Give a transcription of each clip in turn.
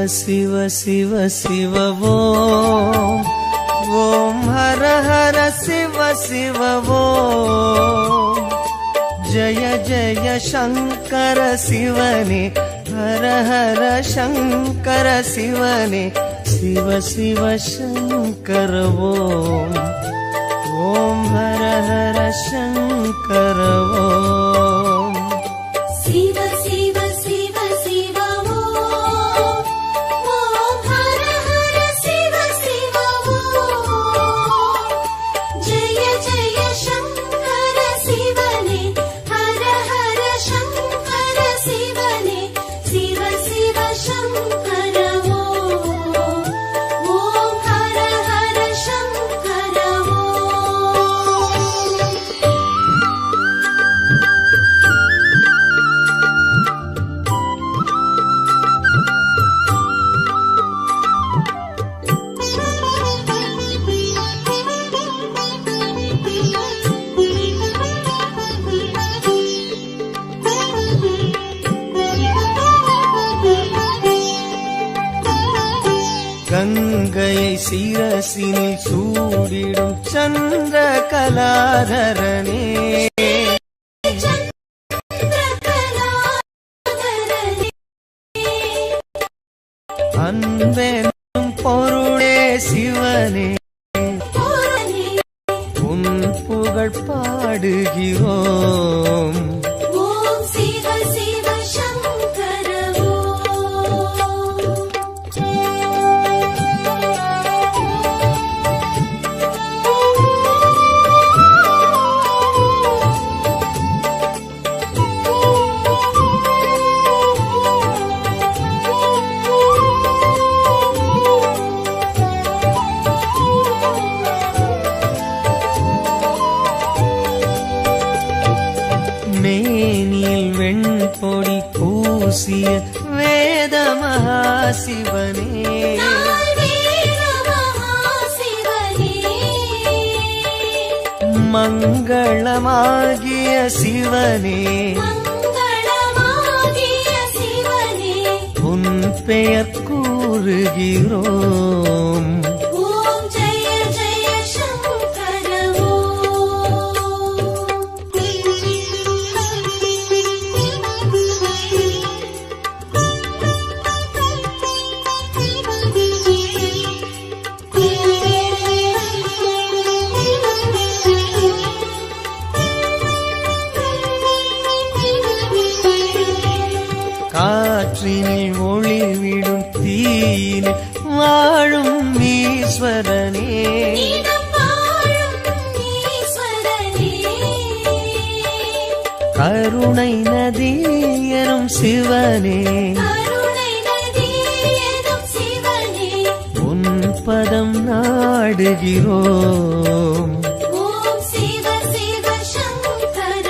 शिव शिव शिव ओम ओम हर हर शिव शिव ओम जय जय शंकर शिवने हर हर शंकर शिवने शिव शिव शंकर ओम ओम हर हर शंकर ओम शिव शिव शिव शिव ओम ओम हर हर शिव शिव ओम जय जय शंकर शिवने हर हर शंकर शिवने शिव शिव शंकर ओम ओम हर हर शंकर கங்கையை சிரசினில் சூடிடும் சந்திர கலாதரனே அன்பெனும் பொருளே சிவனே உன் புகழ் பாடுகிறோம் ஓம் சிவ சிவ சங்கர மேனில் வெண்பொடி பூசிய வேத மகாசிவனே மங்களமாகிய சிவனே உன் பெயர் கூறுகிறோம் ஓம் ஜெய ஜெய சங்கர காற்றினில் ஒளிவிடும் தீயினில் வாழும் ஈஸ்வரனே கருணை நதி எனும் சிவனே உன் பதம் நாடுகிறோம் ஓம் சிவ சிவ சங்கர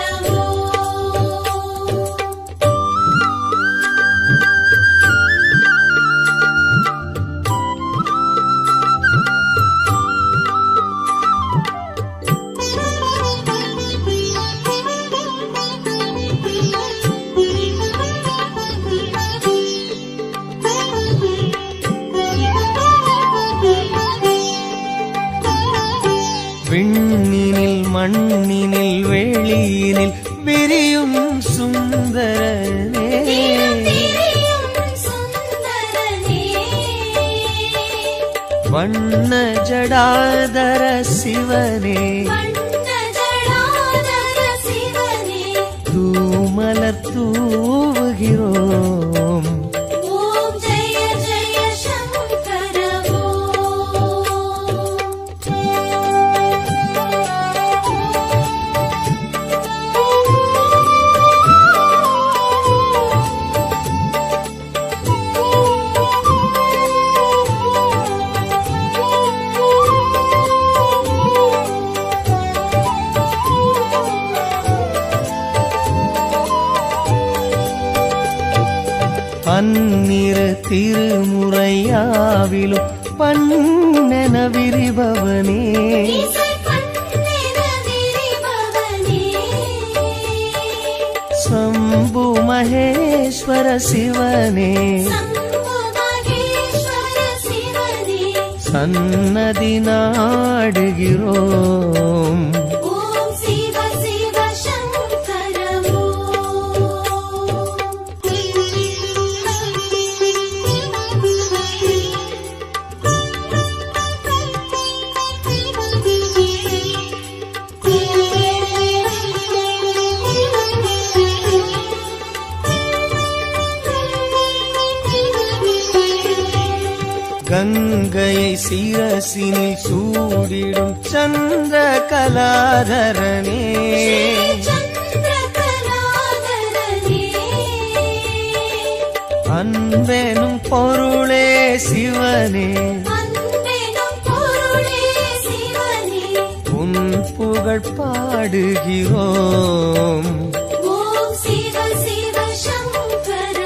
விண்ணினில் மண்ணினில் வெளியினில் விரியும் சுந்தரனே வண்ண ஜடாதர சிவனே தூமலர் தூவுகிறோம் ஓம் ஜெய ஜெய சங்கர பன்னிரு திருமுறையாவிலும் பண்ணென விரிபவனே சம்பு மகேஸ்வர சிவனே சம்பு மகேஸ்வர சன்னதி நாடுகிறோம். ஓம் சிவ சிவ சங்கர கங்கையை சிரசினில் சூடிடும் சந்திர கலாதரனே, அன்பெனும் பொருளே சிவனே, உன் புகழ் பாடுகிறோம். ஓம் சிவ சிவ சங்கர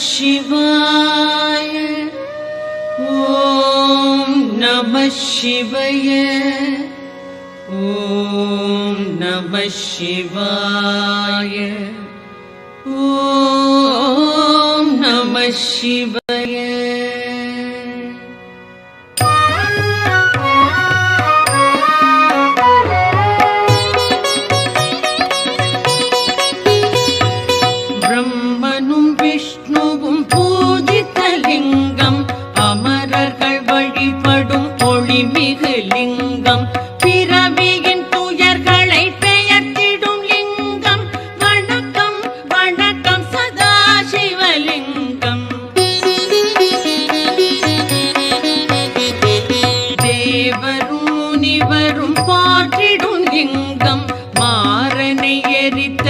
शिवाय ॐ नमः शिवाय ॐ नमः शिवाय ॐ नमः शिवाय. பிரம்மனும் விஷ்ணுவும் பூஜித்தலிங்கம், அமரர்கள் வழிபடும் ஒளிமிகு லிங்கம், பிறவியின் துயர்களை பெயர்த்திடும் லிங்கம். வணக்கம் வணக்கம் சதா சிவலிங்கம். தேவரும் முனிவரும் போற்றிடும் லிங்கம், மாறனை எரித்த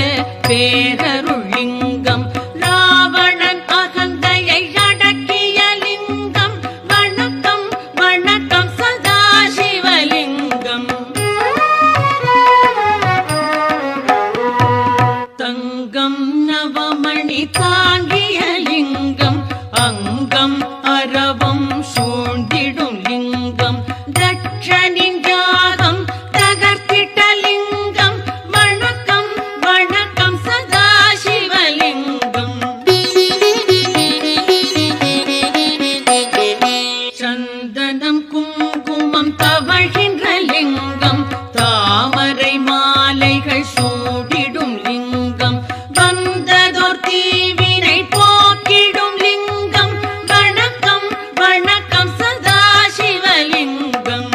பேரருள் லிங்கம், ராவணன் அகந்தையை அடக்கிய லிங்கம். வணக்கம் வணக்கம் சதா சிவலிங்கம். தங்கம் நவமணி தாங்கிய லிங்கம், அங்கம் அரவம் சூழ்ந்திடும் லிங்கம், தட்சனின் யாகம் தகர்த்திட்ட லிங்கம். வணக்கம் வணக்கம் சதா சிவலிங்கம். சந்தனம் குங்குமம் தவழ்கின்ற லிங்கம், தாமரை மாலைகள் சூடிடும் லிங்கம், வந்ததோர் தீவினை போக்கிடும் லிங்கம். வணக்கம் வணக்கம் சதா சிவலிங்கம்.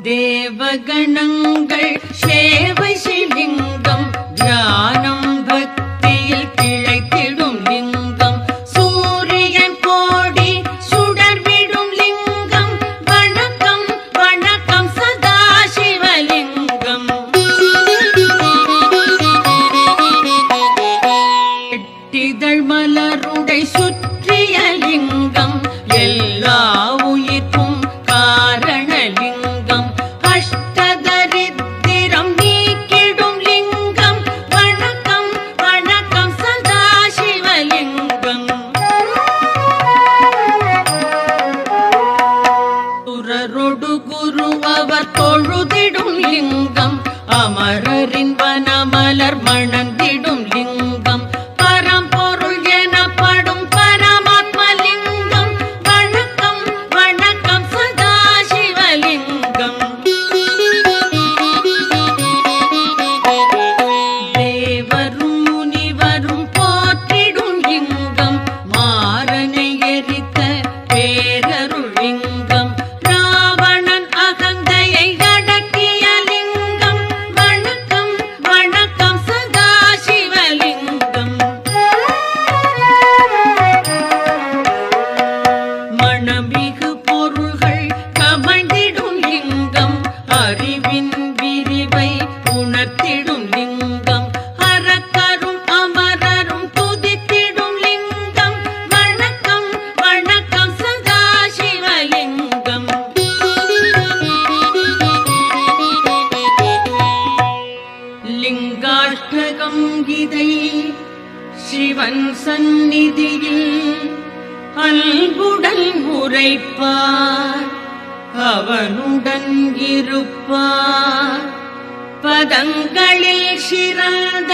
தேவகணங்கள் சேவை சிலிங்கம், ஞானம் பக்தியில் திளைத்திடும் லிங்கம், சூரியன் கோடி சுடர்விடும் லிங்கம். வணக்கம் வணக்கம் சதா சிவலிங்கம். எட்டிதழ் மலருடை சுற்றிய லிங்கம், எல்லா உயிர்க்கும் காரணலிங்கம், அஷ்டதரித்திரம் நீக்கிடும் லிங்கம். வணக்கம் வணக்கம் சதா சிவலிங்கம். சுரரொடு குரு அவர் தொழுதிடும் லிங்கம், அமரரின் வனமலர் மணந்திடும் லிங்கம், பரம்பொருள் எனப்படும் பரமாத்மலிங்கம். வணக்கம் வணக்கம் சதா சிவலிங்கம். தேவரும் முனிவரும் போற்றிடும் லிங்கம், மாறனை எரித்த பேரருள் லிங்கம், ராவணன் அகந்தையை அடக்கிய லிங்கம். வணக்கம் வணக்கம் சதா நாடகம் இதை சிவன் சந்நிதியில் அன்புடன் உரைப்பார், அவனுடன் இருப்பார். பதங்களில் சிறந்த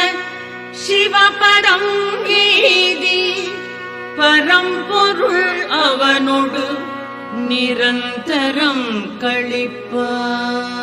சிவபரம் ஏதி பரம்பொருள் அவனோடு நிரந்தரம் கழிப்பார்.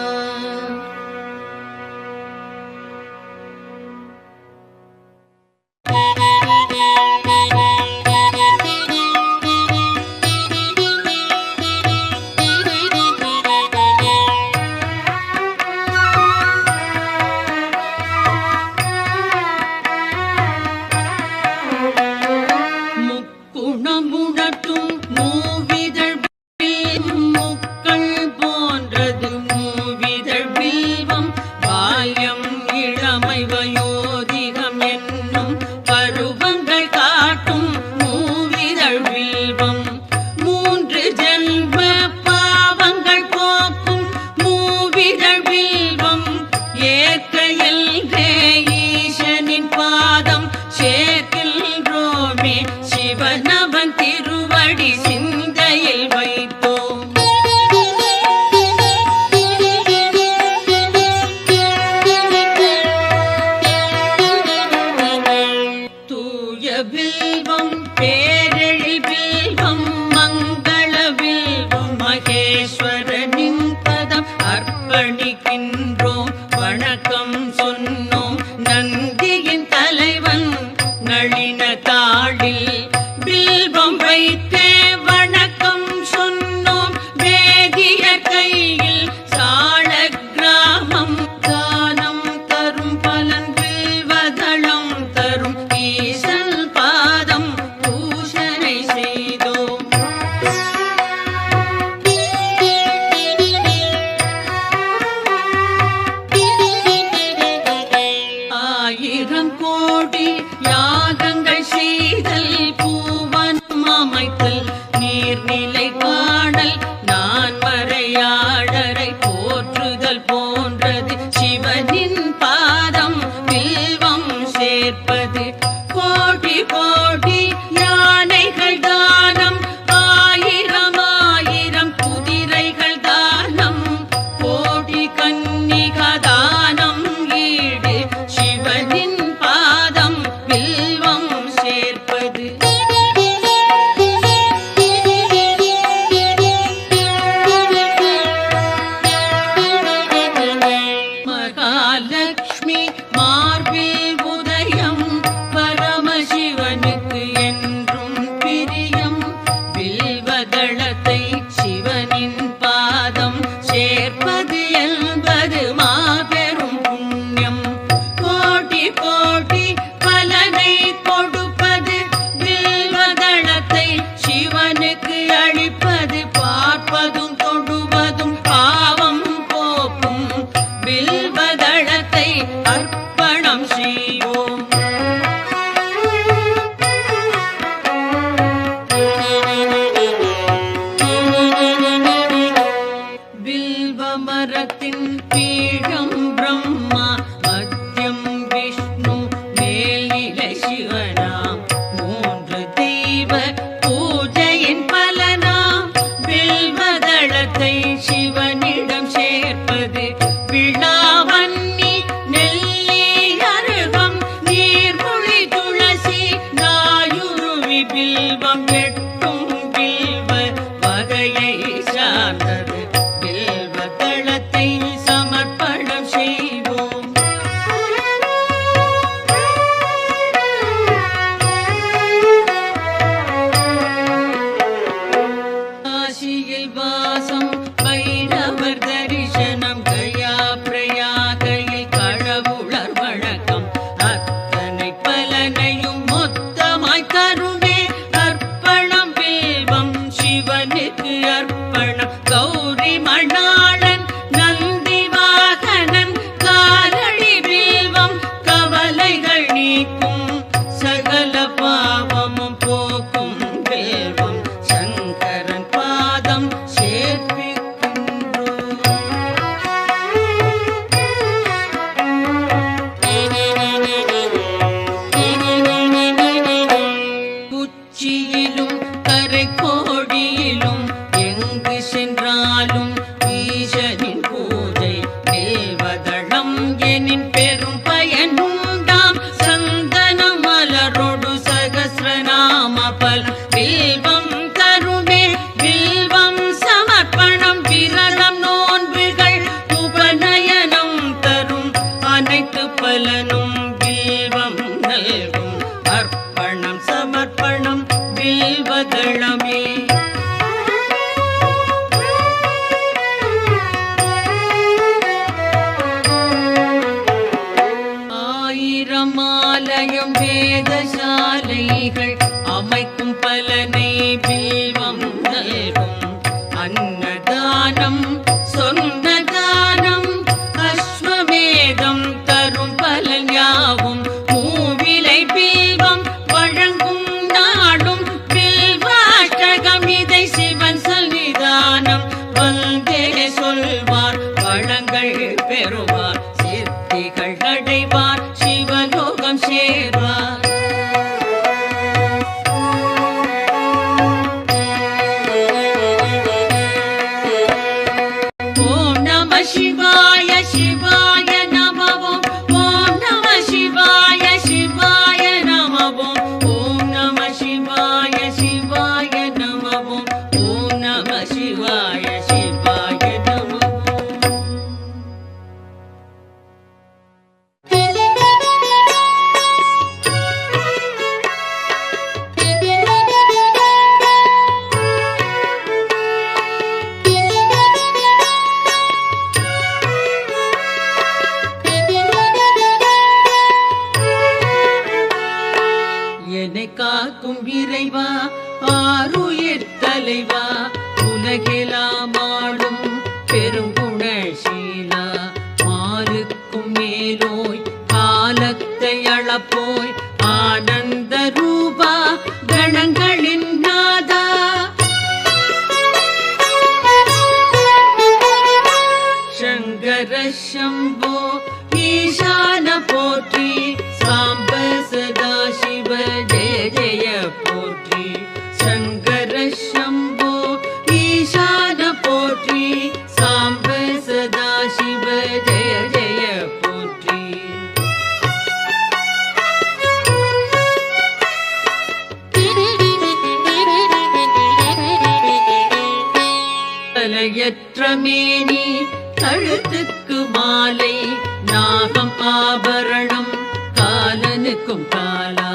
ஸ்ரீ அனைத்து பலனும் வில்வம் நல்கும் அர்ப்பணம் சமர்ப்பணம் வில்வதளமே. ஆயிரமாலயம் வேதசாலைகள் அமைக்கும் பலனை வில்வம் நல்கும் அன்னதானம் சொந்த தானம் அஸ்வமேதம் தரும் பலன் யாவும் மூவிலை வில்வம் வழங்கும் நாடும் வில்வாஷ்டகம் இதை சிவன் சன்னிதானம் வந்தே சொல்வார் வளங்கள் பெறுவார் சித்திகள் அடைவார் சிவலோகம் சேர்வார். ஓம் நம சிவாய சிவாய நமவோம் ஓம் நம சிவாய சிவாய நமவோம் ஓம் நம சிவாய சிவாய நமவோம் ஓம் நம சிவாய சிவாய நமவோம். என்னை காக்கும் இறைவா ஆருயிர் தலைவா உலகெல்லாம் ஆளும் பெருங்குணசீலா மாலுக்கும் மேலோய் காலத்தை அளப்போய் ஆனந்த ரூபா கணங்களின் நாதா சங்கர சம்போ ஈசான போற்றி சாம்ப சதா சிவ ஜெய ஜெய போற்றி சங்கர சம்போ ஈசான போற்றி சாம்ப சதா சிவ ஜெய ஜெய போற்றி. தலையற்ற மேனி கழுத்துக்கு மாலை நாகம் ஆபரணம் காலனுக்கும் காலா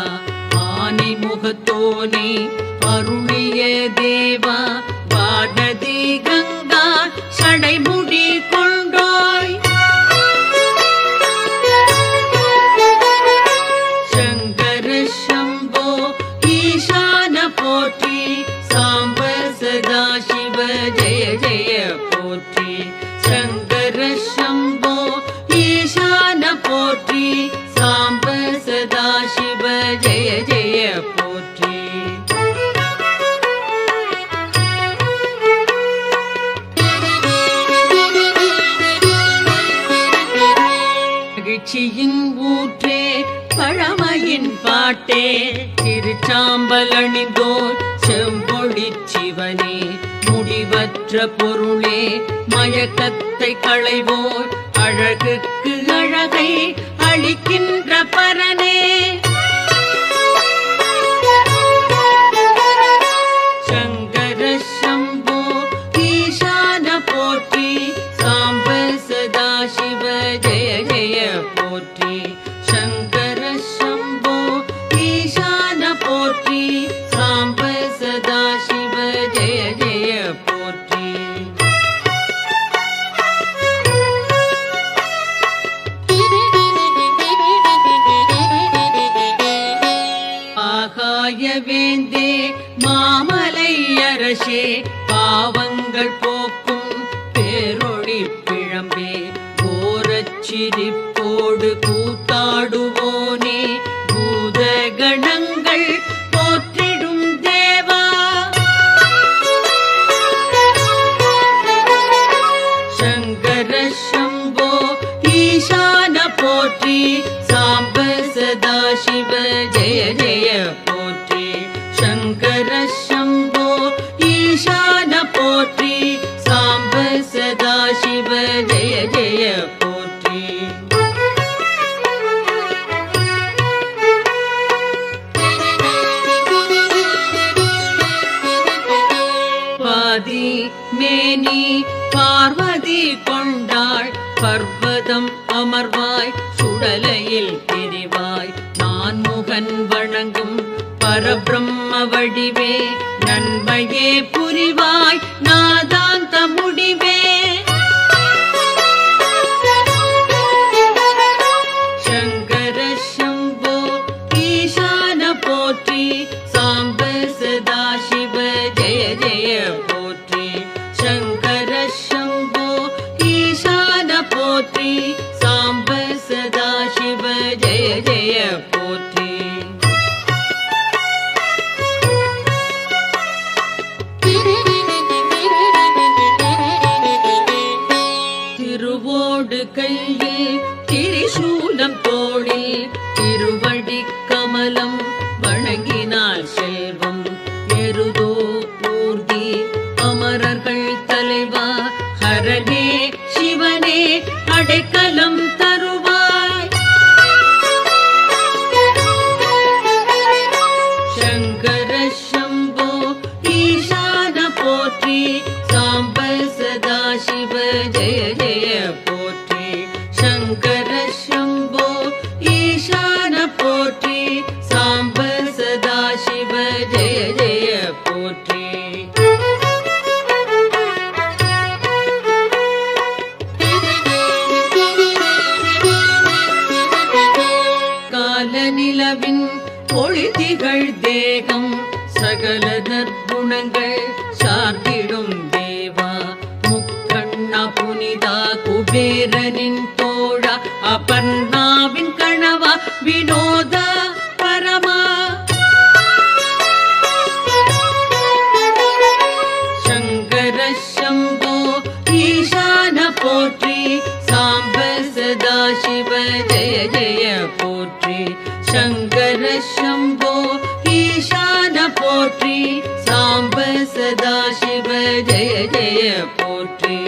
ஆனை முகத்தோனே அருளிய தேவா வானதி கங்கா சடைமுடி கொண்டோய் சங்கர சம்போ ஈசான போற்றி சாம்ப சதா சிவ ஜெய ஜெய போற்றி சங்கர சம்போ ஈசான போற்றி சாம்ப சதா சிவ ஜெய ஜெய போற்றி. மகிழ்ச்சியின் ஊற்றே பழமையின் பாட்டே திருச்சாம்பல் அணிந்தோர் செம்பொழி சிவனே முடிவற்ற பொருளே மயக்கத்தை களைவோர் அழகுக்கு அழகை அளிக்கின்ற பரனே சங்கர சம்போ ஈசான போற்றி சாம்ப சதா சிவ ஜெய ஜெய போற்றி சங்கர சம்போ ஈசான போற்றி சாம்ப சதா சிவ ஜெய ஜெய போற்றி. ஆகாய வேந்தே மாமலை அரசே பாவங்கள் போக்கும் பேரொளி பிழம்பே கோரச்சிரிப்போடு கூத்தாடுவோனே பூத கணங்கள் போற்றிடும் தேவா சங்கர சம்போ ஈசான போற்றி சாம்ப சதா சிவ ஜெய ஜெய போற்றி சங்கர சம்போ ஈசான போற்றி சாம்ப சதா சிவ ஜெய ஜெய போற்றி. பாதி மேனி பார்வதி கொண்டாள் பர்வதம் அமர்வாய் சுடலை பரபிரம்ம வடிவே நன்மையே புரிவாய் நாதாந்த முடிவே சங்கர சம்போ ஈசான போற்றி சாம்ப சதா சிவ ஜெய ஜெய போற்றி சங்கர சம்போ ஈசான போற்றி சாம்ப சதா சிவ ஜெய ஜெய போற்றி திருவோடு கையில் திரிசூலம் தோளில் திருவடி கமலம் வணங்கினார் செல்வம் எருதோ பூர்த்தி அமரர்கள் தலைவா ஹரனே சிவனே அடைக்கலம் தருவாய் சங்கர சம்போ ஈசான போற்றி சாம்ப சதா சிவ ஜெய ஜெய போற்றி சங்கர சம்போ ஈசான போற்றி சாம்ப சதா சிவ ஜெய ஜெய போற்றி கால நிலவின் ஒளிதிகள் தேகம் சகல நற்குணங்கள் சார்ந்திடும் தேவா முக்கண்ணா புனிதா குபேரனின் தோழா அபர்ணாவின் கணவா வினோதா பரமா சங்கர சம்போ ஈசான போற்றி சாம்ப சதா சிவ ஜெய ஜெய போற்றி சங்கர சம்போ ஈசான போற்றி சாம்ப சதா சிவ ஜெய ஜெய போற்றி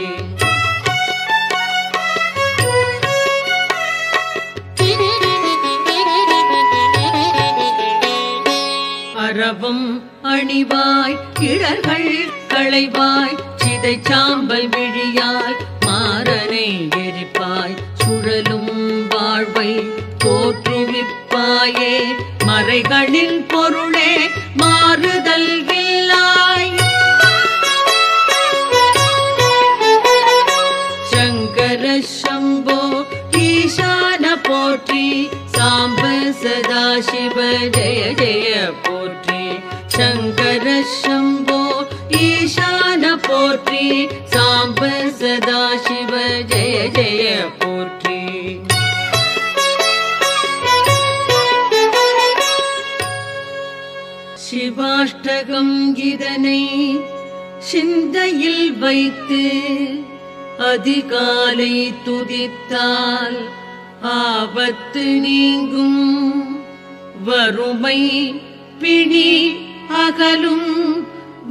அரவம் அணிவாய் இடர்கள் களைவாய் சிதை சாம்பல் விழியாய் மாறனை எரிப்பாய் சுழலும் வாழ்வை தோற்றுவிப்பாயே மறைகளின் பொருளே மாறுதல் இல்லாய் சங்கர சம்போ ஈசான போற்றி சாம்ப சதா சிவ ஜெய ஜெய போற்றி சங்கர சம்போ ஈசான போற்றி சாம்ப சதா சிவ ஜெய ஜெய போற்றி சிவாஷ்டகம் இதனை சிந்தையில் வைத்து அதிகாலை துதித்தால் ஆபத்து நீங்கும் வறுமை பிணி அகலும்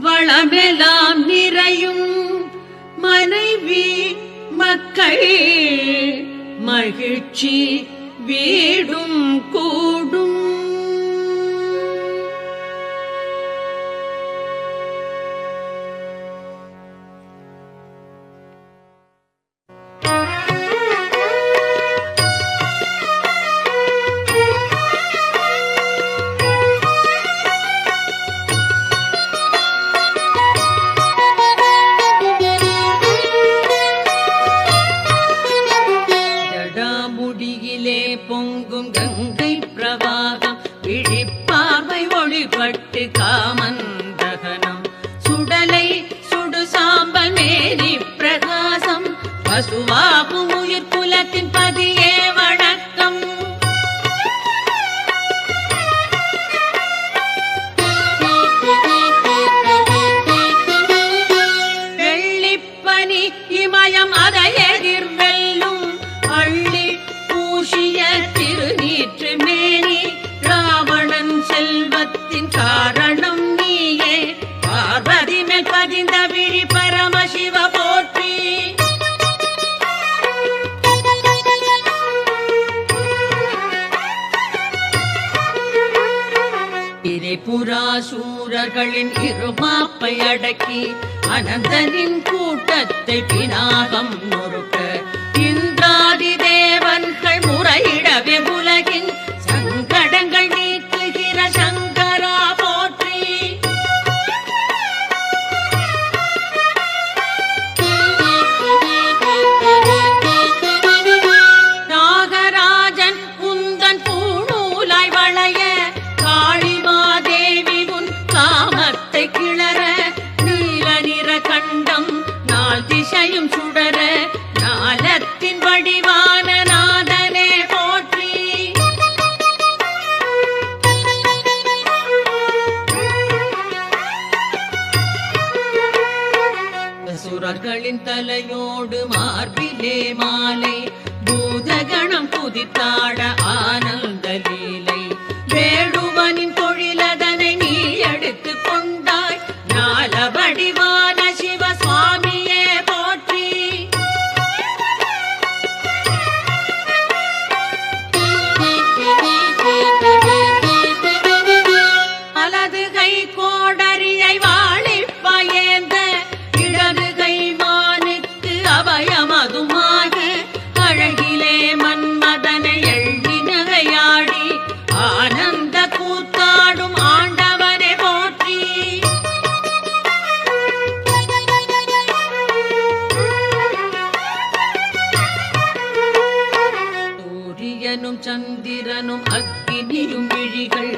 வளமெல்லாம் நிறையும் மனைவி மக்கள் மகிழ்ச்சி வீடும் கூடும் பொங்கும் கங்கை பிரவாகம் விழிப்பார்வை ஒளிபட்டு காமந்தகனம் சுடலை சுடு சாம்பல் மேரி பிரகாசம் பசுவாகும் உயிர் குலத்தின் பதியே வணக்கம் வெள்ளிப்பனி இமயம் அதை எதிர்வெல்லும் அள்ளி பூஷிய திருநீற்று மேனி ராவணன் செல்வத்தின் காரணம் நீயே பார்வதி மேல் பதிந்த விழி பரமசிவ போற்றி திரிபுராசூரர்களின் இருமாப்பை அடக்கி அனந்தனின் கூட்டத்தை பினாகம் நொறுக்க இந்திராதி தேவன்கள் முறையிடவே உலகின் சங்கடங்கள் நீக்குகிற சங்கரா தலையோடு மார்பிலே மாலை பூதகணம் குதித்தாட ஆனந்த லீலை வேடுவனின் தொழிலதனை நீ எடுத்து கொண்டாய் ஞால வடிவான சிவசுவாமியே போற்றி அலது கை கோடரியை வாழிப்பயேந்த இடது கை மானுக்கு அபயமதுமாக அழகிலே மன்மதனை எள்ளி நகையாடி ஆனந்த கூத்தாடும் ஆண்டவனை போற்றி சூரியனும் சந்திரனும் அக்கினியும் விழிகள்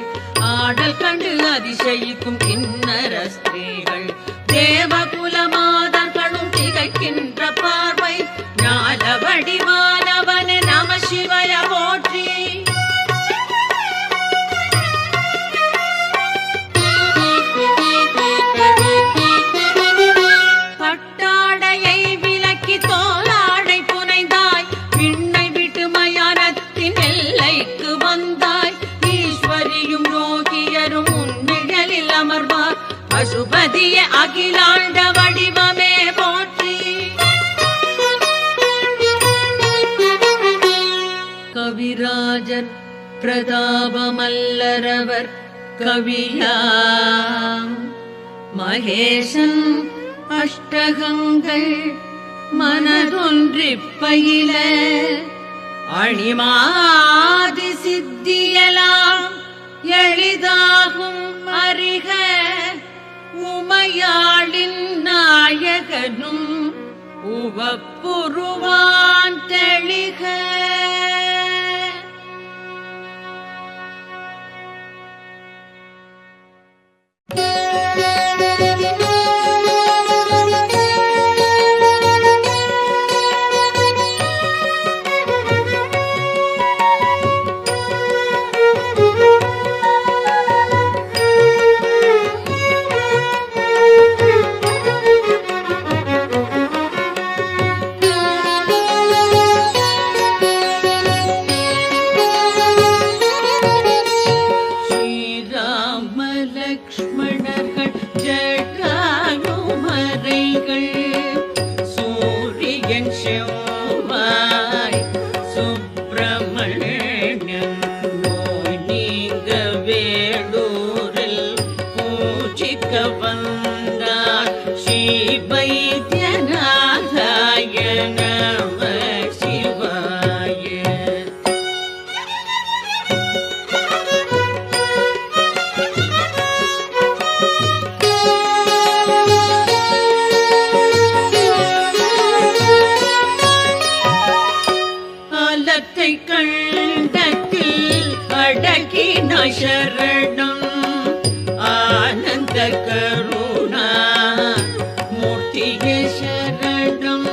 ஆடல் கண்டு அதிசயிக்கும் கிண்ணற ஸ்திரீகள் தேவகுல மாதர்களும் திகைக்கின்ற பார்வை ஞான வடிவானவனே நம சிவய போற்றி பட்டாடையை விலக்கி தோலாடை புனைந்தாய் விண்ணை விட்டு மயானத்தின் எல்லைக்கு வந்தாய் ஈஸ்வரியும் யோகியரும் உன்னிழலில் அமர்வார் பசுபதிய அகிலாண்ட வடிவமே போற்றி கவிராஜர் பிரதாபமல்லரவர் கவியாம் மகேசன் அஷ்டகங்கள் மனதொன்றிப் பயில அணிமாதி சித்தியலாம் எளிதாகும் அறிக உமையாளின் நாயகனும் உவப்புருவான் தெளிக லக்ஷ்மணர்கள் ஜடாயுமரைகள் சூரியன் செவ்வாய் சுப்பிரமணியன் நோய் நீங்க வேடூரில் பூஜிக்க வந்தார் ஸ்ரீ வைத்தியநாதாய நம சிவாய கண்டத்தில் அடக்கின சரணம் ஆனந்த கருணா மூர்த்திய சரணம்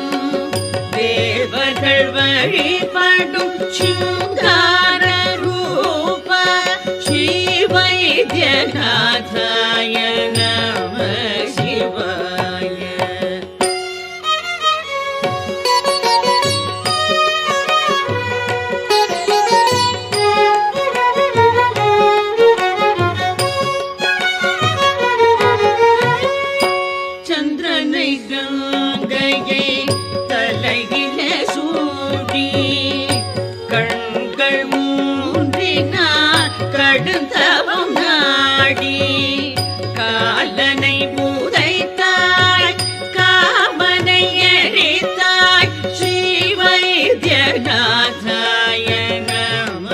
தேவர்கள் வழிபடும் சிங்கார ரூப ஸ்ரீ வைத்தியநாதாய நம சிவாய கங்கையை தலையில சூடி கண்கள் மூன்றினார் கடுந்தவம் நாடி காலனை பூதைத்தாய் காமனை எரித்தாய் ஸ்ரீ வைத்தியநாதாய நம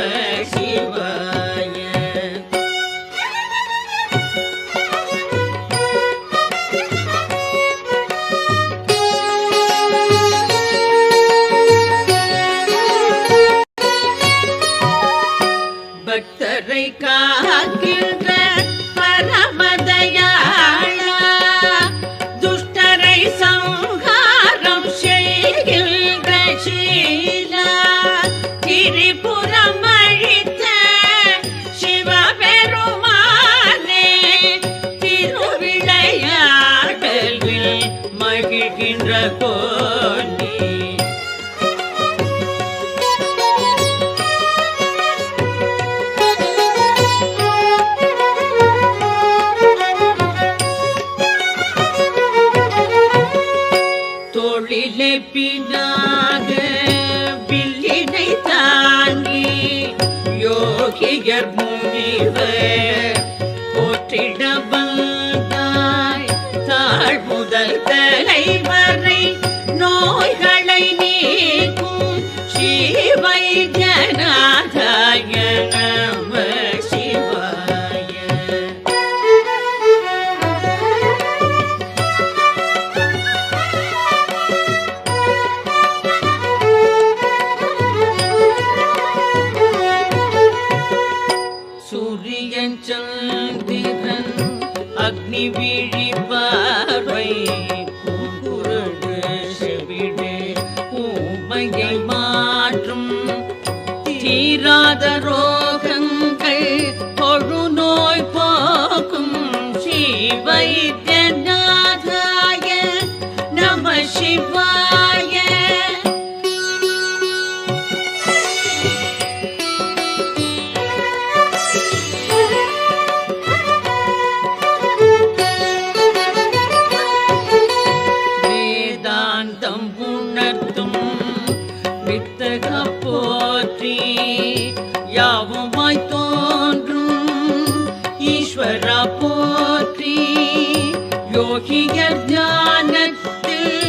சிவாய பக்தரை காக்கின்ற பரமதயாளா துஷ்டரை சங்காரம் செய்கின்ற சீலா திரிபுரம் அழித்த சிவபெருமானே திருவிளையாடலில் மகிழ்கின்ற கோ யோகியர் முனிவர் போற்றிட வந்தாய் தாழ் முதல் தலைவரை நோய்களை நீக்கும் ஸ்ரீ வைத்தியநாதாய நம சிவாய. சூரியன் சந்திரன் அக்னி விழி பார்வை குருடு செவிடு ஊமையை மாற்றும் தீராத ரோகங்கள் தொழுநோய் போக்கும் ஸ்ரீ வைத்தியநாதாய நம சிவாய. வேதாந்தம் உணர்த்தும் வித்தக போற்றி யாவுமாய் தோன்றும் ஈஸ்வர போற்றி யோகியர் ஞானத்தில்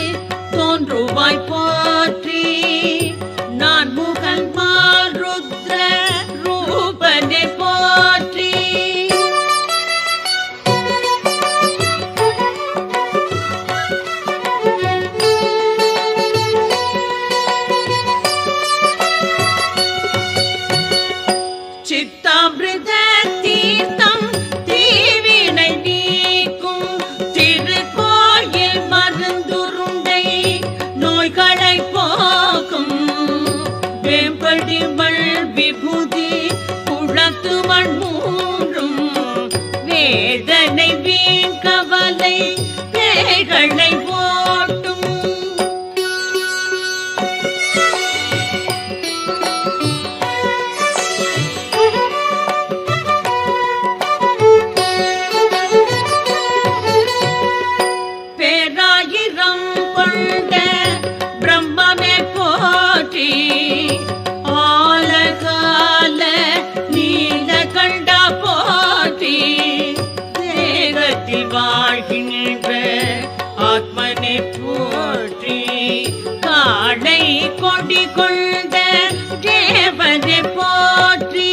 தோன்றுவாய் போற்றி நான் முகன் மால் ருத்ர ரூபனை போற்றி. சித்தாமிருத தீர்த்தம் தீவினை நீக்கும் திருக்கோயில் மருந்துருண்டை நோய்களை போக்கும் வேம்படி மண் விபூதி குளத்து மண் மூன்றும் வேதனை வீண் கவலை பேய்களை ஓட்டும். பேராயிரம் கொண்ட பிரம்மமே போற்றி ஆலகால நீலகண்டா போற்றி தேகத்தில் வாழ்கின்ற ஆத்மனை போற்றி காளை கொடி கொண்ட தேவனை போற்றி.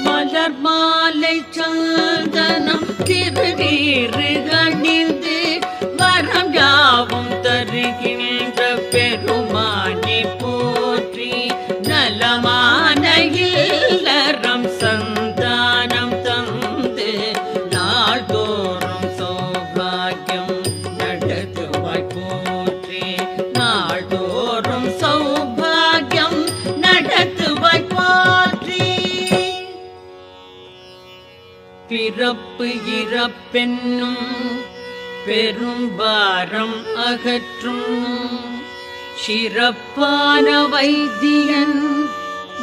மலர் மாலை சந்தனம் திருநீறு அணிந்து வரம் யாவும் தருகின்ற பெருமானை போற்றி நலமான இல்லறம் சந்தானம் தந்து நாள்தோறும் சௌபாகியம் நடத்துவாய் போற்றி நாள்தோறும் சௌபாகியம் நடத்துவாய் போற்றி. பிறப்பு இறப்பென்னும் பெரும்பாரம் அகற்றும் சிறப்பான வைத்தியன்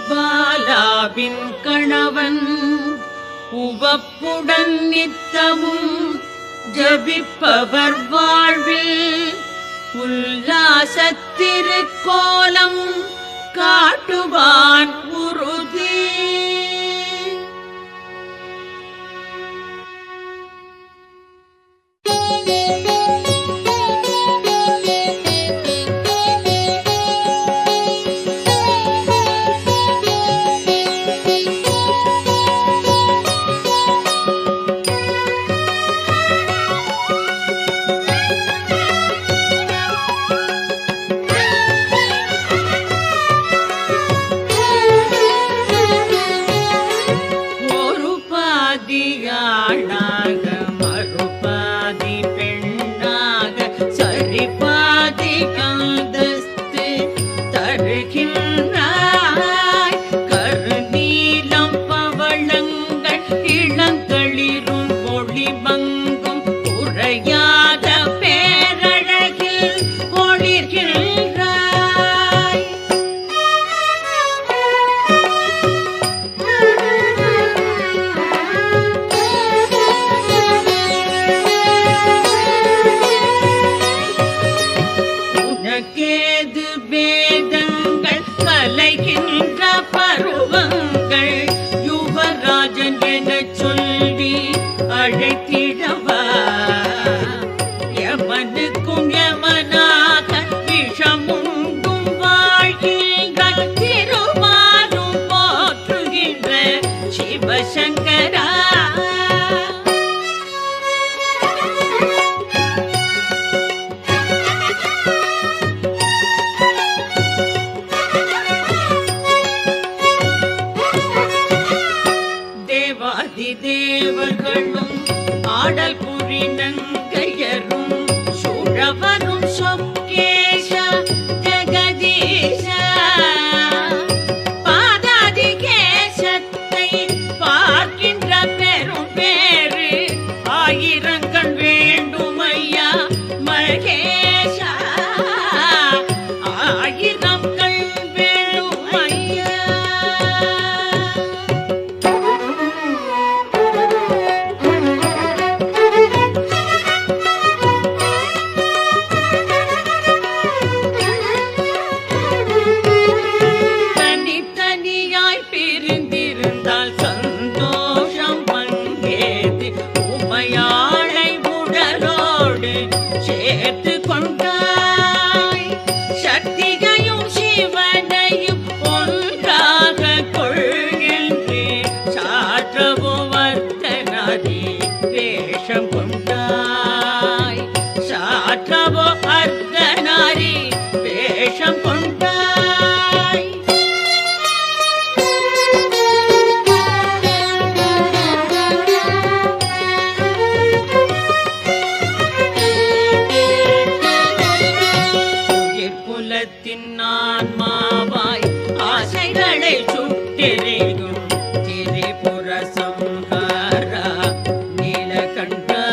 பாலாவின் கணவன் உவப்புடன் நித்தமும் ஜபிப்பவர் வாழ்வில் உல்லாசத்திருக்கோலம் காட்டுவான் உறுதி. அழைத்திடவா யமனுக்கும் யமனாக விஷமுண்டும் வாழ்கின்ற திருமாலும் போற்றுகின்ற சிவசங்கரா தேவர்களும் ஆடல் புரிநங்கையரும் சுழவரும் சொக்கேஷ ஜெகதீஷ பாதாதி கேசத்தை பார்க்கின்ற பெரும் பேரு ஆயிரங்கள் வேண்டும் ஐயா மகேஷா ஆயிரம் கண் வேணும் ஐயா சேர்த்து கொண்டாய் சக்திகையும் சிவனையும் ஒன்றாக கொள்கின்றே சாற்றவோ வர்த்தனாதி வேஷம் கொண்டாய் சாற்றவோ அர்த்தனாரி வேஷம் கொண்டாய் ஆன்மாவாய் ஆசைகளை சுட்டெறியும் திரிபுர சம்ஹாரா நீலகண்டா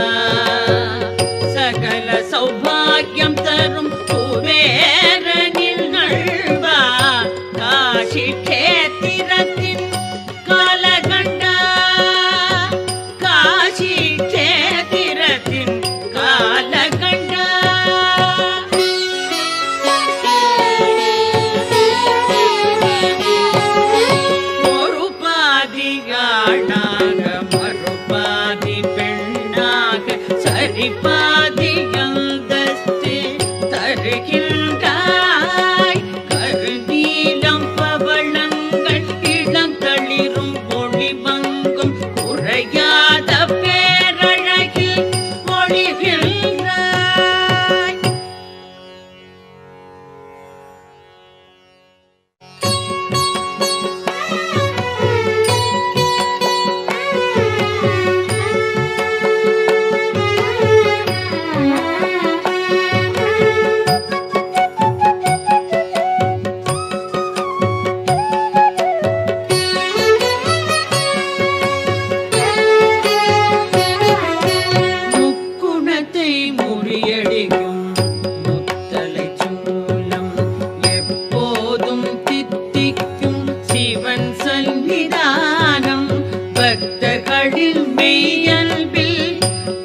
சகல சௌபாகியம் தரும் குபேரனில் நல்வா காஷி கேத்திரத்தின் காலகண்டா காஷி கேத்திரத்தின் காலகண்டா மறுபாதி பெண்ணாக சரிபாதி அந்தஸ்து தருகின்றாய் கருநீலம் பவளங்கள் இளம் தளிரும் ஒளிவங்கும் குறையாத பேரழகில் ஒளிகின்றாய்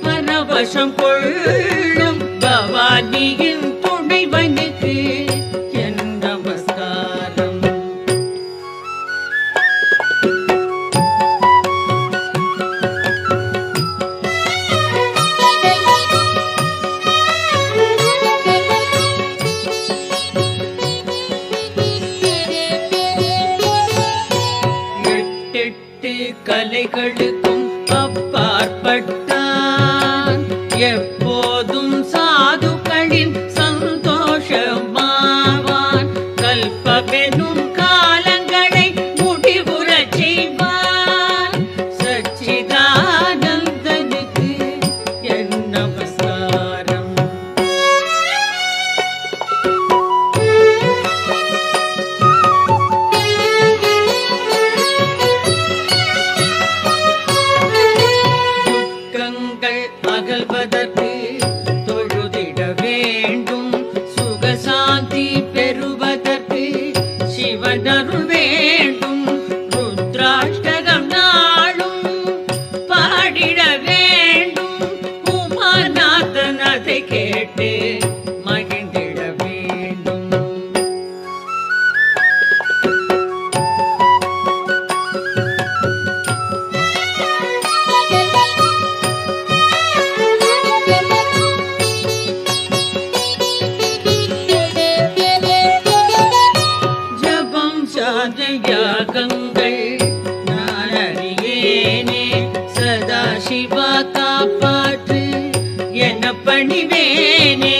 பரவசம் கொள்ளும் பவானியின் துணைவனுக்கு என் நமஸ்காரம். எட்டெட்டு கலைகளுக்கும் அப்பாற்பட்டான் எப்போதும் சாதுக்களின் சந்தோஷமாவான். கல்பவெனும் காலங்களை முடிவுறச் செய்வான். சச்சிதானந்தனுக்கு என் நமஸ்காரம். அகல்வதற்கு தொழுதிட வேண்டும். சுகசாந்தி பெறுவதற்கு சிவனருள் வேண்டும். ருத்ராஷ்டகம் நாளும் பாடிட வேண்டும். உமாநாதன் அதை கேட்டு மகிழ்ந்திட வேண்டும். பணிவேனே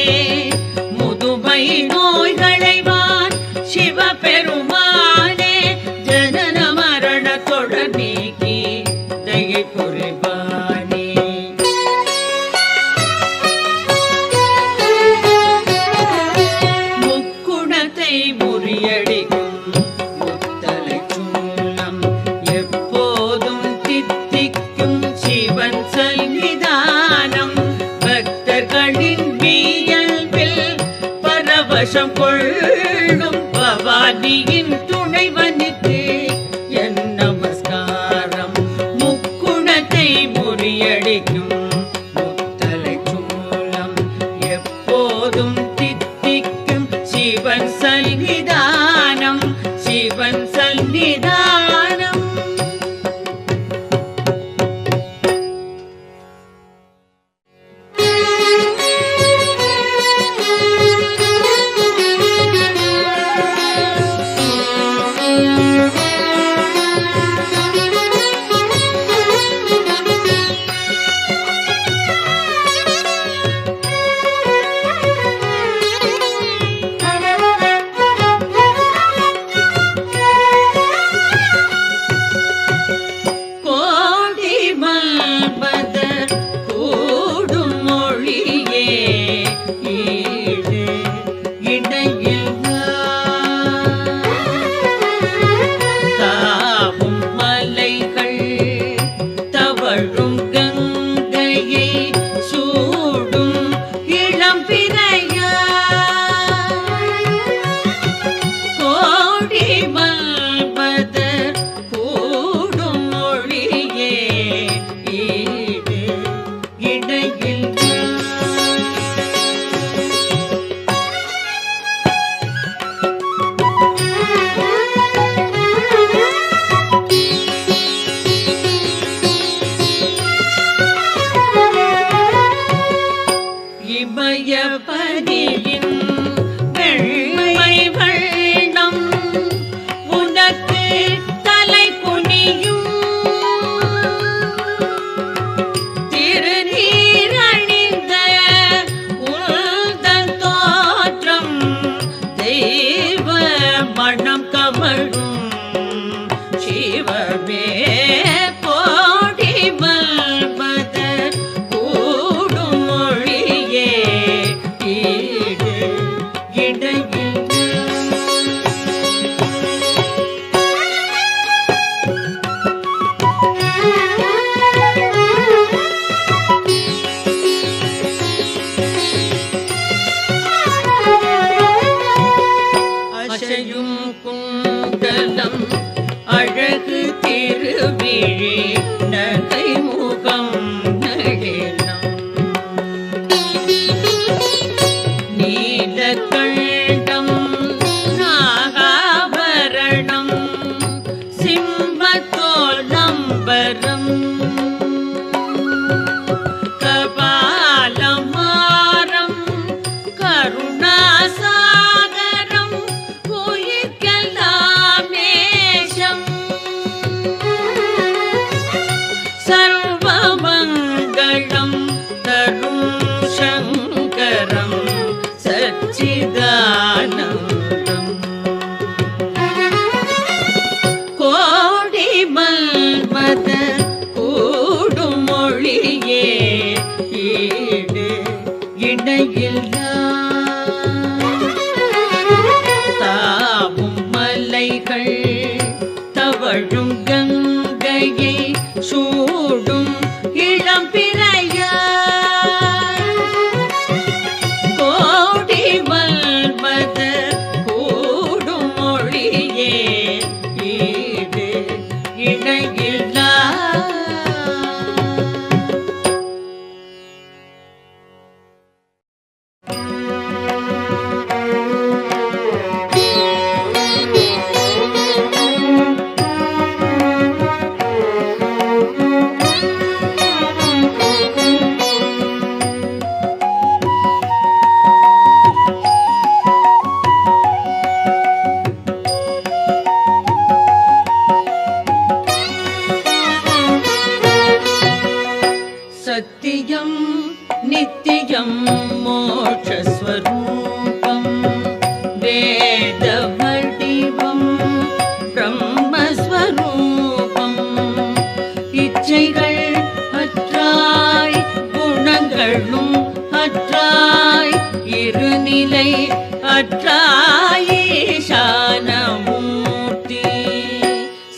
முதுமை நோய்களைவான் சிவபெருமானே ஜனன மரண தொடர் நீக்கி தயை புரிவானே முக்குணத்தை முறியடிக்கும் முத்தலை சூலம் எப்போதும் தித்திக்கும் சிவன் சந்நிதானம் பக்தர்களின் வியல்பில் பரவசம் கொள்ளும் பவானியின் துணைவனுக்கு என் நமஸ்காரம் முக்குணத்தை முறியடிக்கும் முத்தலை சூலம் எப்போதும் தித்திக்கும் சிவன் சந்நிதானம் சிவன் சந்நிதானம் கோடி மல்பதர் கூடும் மொழியே ஈடு இடையில்லா தாவும் மலைகள் தவழும் கங்கையை சூடும் இளம்பிறையா கோடி மல்பதர் கூடும் மொழியே ஈடு இடையில்லா இமயபதியின் வெண்மை வண்ணம் உனக்கு தலை குனியும் திருநீர் அணிந்த உந்தன் தோற்றம் தெய்வ மனம் கமழும் சிவமே கோடி மல்பதர் கூடும் மொழியே ஈடு இடையில்லா அசையும் குண்டலம் அழகு திருவிழி நகை முகம் நளினம் நீலகண்டம் நாகாபரணம் சிம்மத்தோல் நம்பரம் கபாலமாரம் கருணாசாகரம் உயிர்க்கெல்லாம் நேசம் சர்வமங்களம் தரும் சங்கரம் சச்சிதானந்தம் கோடி மல்பதர் கூடும் மொழியே ஈடு இடையில்லா தாவும் மலைகள் தவழும் கங்கையை சூடும் இளம்பிறையா கோடி மல்பதர் கூடும் மொழியே ஈடு இடையில்லா नित्यं मोक्षस्वरूपं वेदवडिवं ब्रह्मस्वरूपं इच्छைகள் அற்றாய் குணங்களும் அற்றாய் இருநிலை அற்றாய் ஈசானமூர்த்தி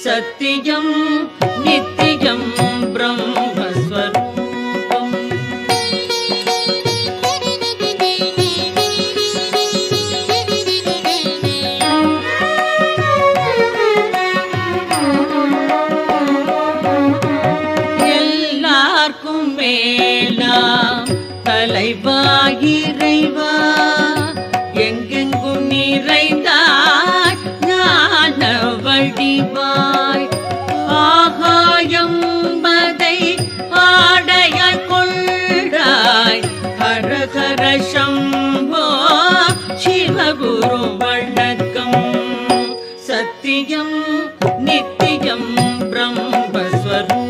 சத்தியம் நித்தியம் பிரம்மஸ்வரூபம் எல்லார்க்கும் மேலாம் தலைவா இறைவா எங்கெங்கும் நிறைந்தாய் ஞான வடிவாய் ஆகாயம் மதை ஆடையாய் கொள்ளாய் ஹரஹர சம்போ சிவகுரு வணக்கம் சத்தியம் நித்தியம் பிரம்மஸ்வரூபம்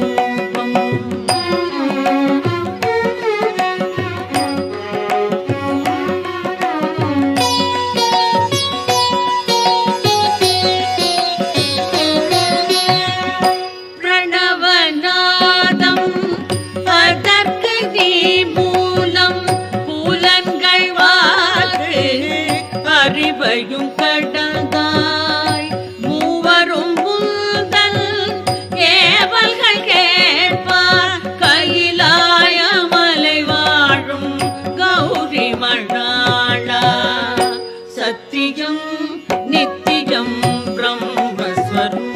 பிரணவநாதம் அதற்கு நீ மூலம் புலன்கள் வாக்கு அறிவையும் கடந்தாய் மூவரும் உந்தன் ஏவல்கள் கேட்பார் கையிலாயமலை வாழும் கௌரி மணாளா சத்தியம் நித்தியம் பிரம்மஸ்வரூபம்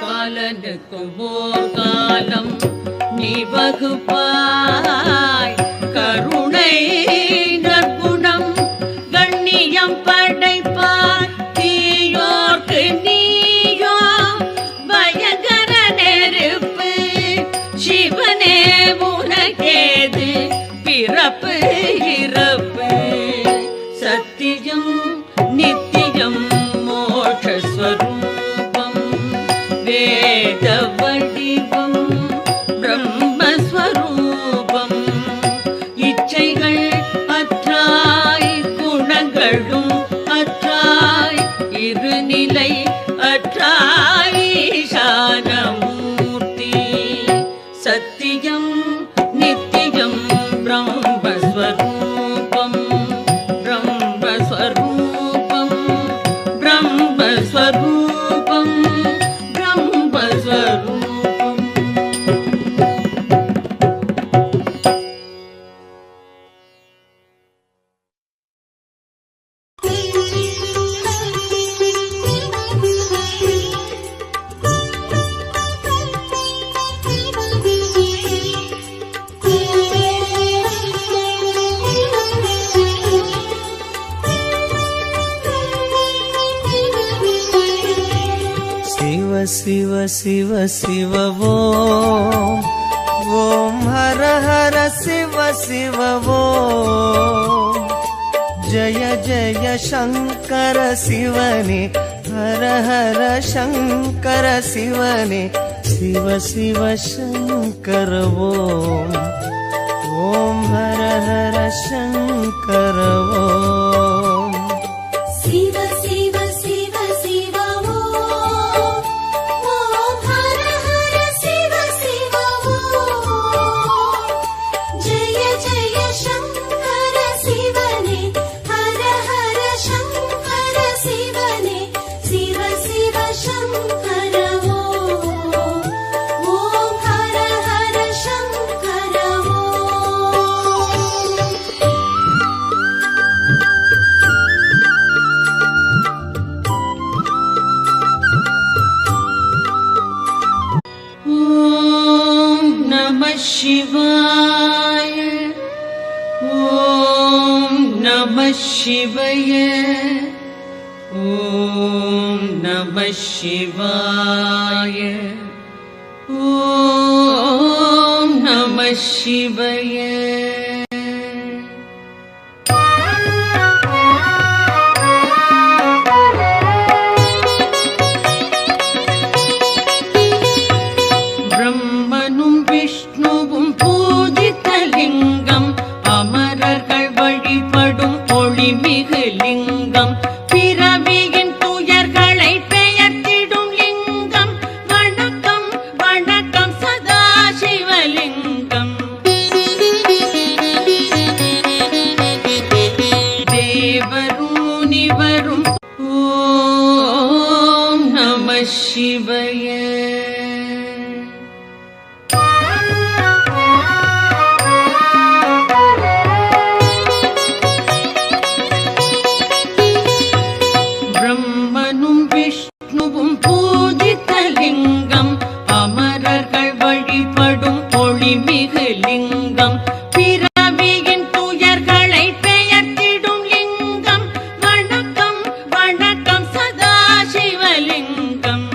காலனுக்கும் ஓர் காலம் நீ வகுப்பாய் கருணை நற்குணம் கண்ணியம் படைப்பாய் தீயோர்க்கு நீயோ பயங்கர நெருப்பு சிவனே உனக்கேது பிறப்பு இறப்பு சத்தியம் நித்தியம் மோட்சஸ்வரூபம் வேத வடிவம் பிரம்மஸ்வரூபம் இச்சைகள் அற்றாய் குணங்களும் அற்றாய் இருநிலை அற்றாய் ஈசானமூர்த்தி சத்தியம் நித்தியம் பிரம்மஸ்வரூபம் பிரம்மஸ்வரூபம் பிரம்மஸ்வரூபம் பிரம்மஸ்வரூபம் शिव शिव शिव ओम ओम हर हर शिव शिव ओम जय जय शंकर शिवने हर हर शंकर शिवने शिव शिव शंकर ओम ओम हर हर शंकर ओम शिव शिव शिव शिव ओम हर हर शिव शिव जय जय शंकर शिवने हर हर शंकर शिवने शिव शिव शंकर ओम हर हर शंकर ॐ नमः शिवाय ॐ नमः शिवाय ॐ नमः शिवाय ॐ नमः शिवाय சிவய. பிரம்மனும் விஷ்ணுவும் பூஜித்த லிங்கம், அமரர்கள் வழிபடும் ஒளிமிகு லிங்கம், பிறவியின் துயர்களை பெயர்த்திடும் லிங்கம். வணக்கம் வணக்கம் சதா சிவலிங்கம்.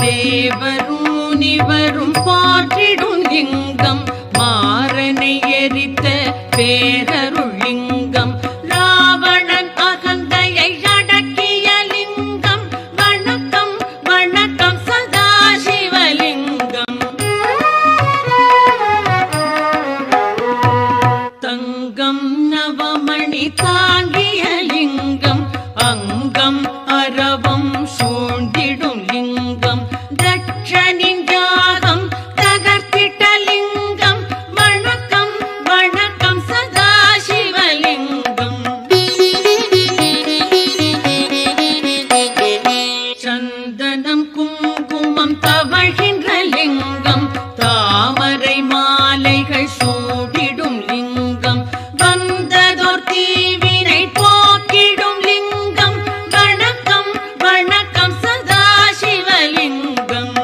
தேவரும் முனிவரும் போற்றிடும் லிங்கம், மாறனை எரித்த பேரருள் லிங்கம், ராவணன் அகந்தையை அடக்கிய லிங்கம். வணக்கம் வணக்கம் சதா சிவலிங்கம். தங்கம் நவமணி தாங்கிய லிங்கம், அங்கம் அரவம் சூழ்ந்திடும் லிங்கம், தட்சனின் யாகம் தகர்த்திட்ட லிங்கம். வணக்கம் வணக்கம் சதா சிவலிங்கம். சந்தனம் குங்குமம் தவழ்கின்ற லிங்கம், தாமரை மாலைகள் சூடிடும் லிங்கம், வந்ததோர் தீவினை போக்கிடும் லிங்கம். வணக்கம் வணக்கம் சதா சிவலிங்கம்.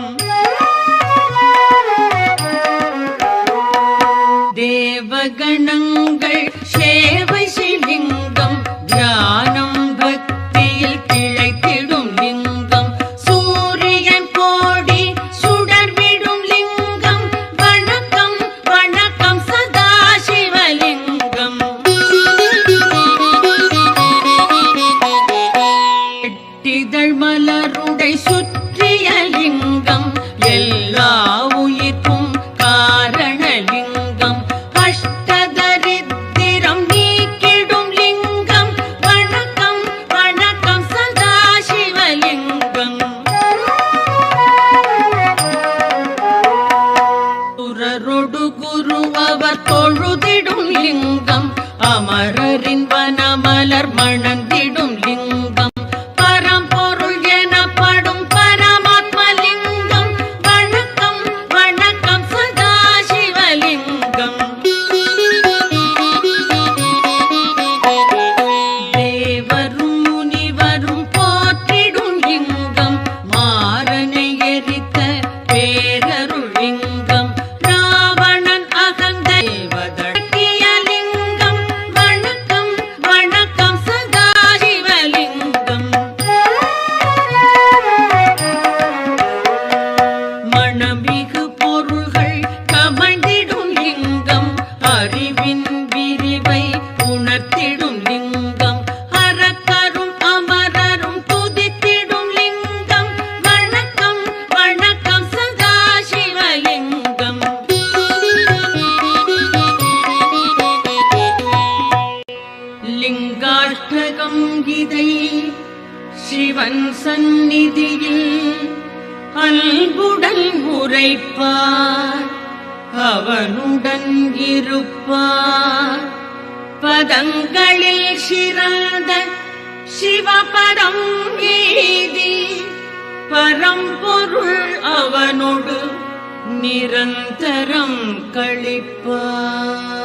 தேவகணங்கள் சேவை சிலிங்கம், தியானம் பக்தியில் கிளைத்திடும் லிங்கம், சூரியன் கோடி சுடர்விடும் லிங்கம். வணக்கம் வணக்கம் சதா சிவலிங்கம். எட்டிதழ் மலருடை சுற்றிய லிங்கம், எல்லா உயிர்க்கும் காரணலிங்கம், அஷ்டதரித்திரம் நீக்கிடும் லிங்கம். வணக்கம் வணக்கம் சதா சிவலிங்கம். சுரரொடு குரு அவர் தொழுதிடும் லிங்கம், அமரரின் வனமலர் மணந்திடும் லிங்கம், பரம்பொருள் எனப்படும் பரமாத்மலிங்கம். வணக்கம் வணக்கம் சதா சிவலிங்கம். தேவரும் முனிவரும் போற்றிடும் லிங்கம், மாறனை எரித்த பேரருள் லிங்கம், ராவணன் அகந்தேவதற்கிய லிங்கம். வணக்கம் வணக்கம் சதா சிவலிங்கம். மணமிகு பொருள்கள் கமழ்ந்திடும் லிங்கம், அறிவின் விரிவை உணர்த்திடும் லிங்கம், அரக்கரும் அமரரும் துதித்திடும் லிங்கம். வணக்கம் வணக்கம் சதா சிவலிங்கம். லிங்காஷ்டகம் இதை சிவன் சந்நிதியில் அன்புடன் உரைப்பார், அவனுடன் இருப்பார். பதங்களில் சிறந்த சிவபரம் ஏதி, பரம்பொருள் அவனோடு நிரந்தரம் கழிப்பார்.